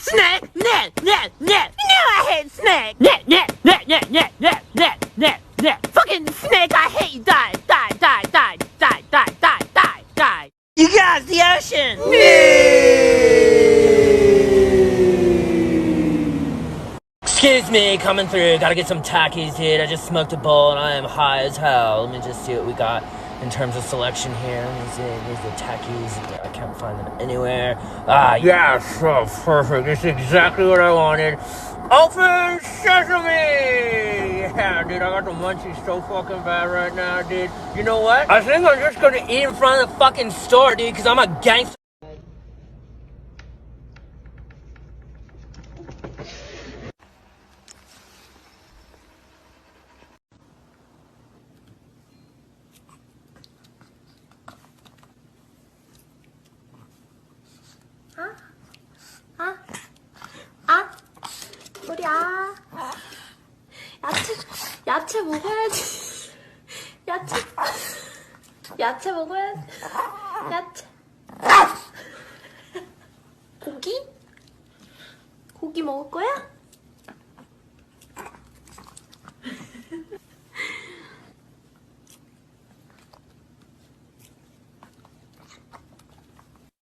Snack, net, net, net. You know I hate snack. Net, net, net, net, net, net, net, net, net. Fucking snake, I hate you. Die, die, die, die, die, die, die, die, die. You guys, the ocean. Excuse me, coming through. Gotta get some Takis, dude. I just smoked a bowl and I am high as hell. Let me just see what we got in terms of selection here. Let me see. There's the Takis. I can't find them anywhere. Ah, yeah, so perfect. This is exactly what I wanted. Open sesame! Yeah, dude, I got the munchies so fucking bad right now, dude. You know what? I think I'm just gonna eat in front of the fucking store, dude, because I'm a gangster. 우리야 야채 먹어야지. 야채 먹어야지. 야채. 고기 먹을 거야?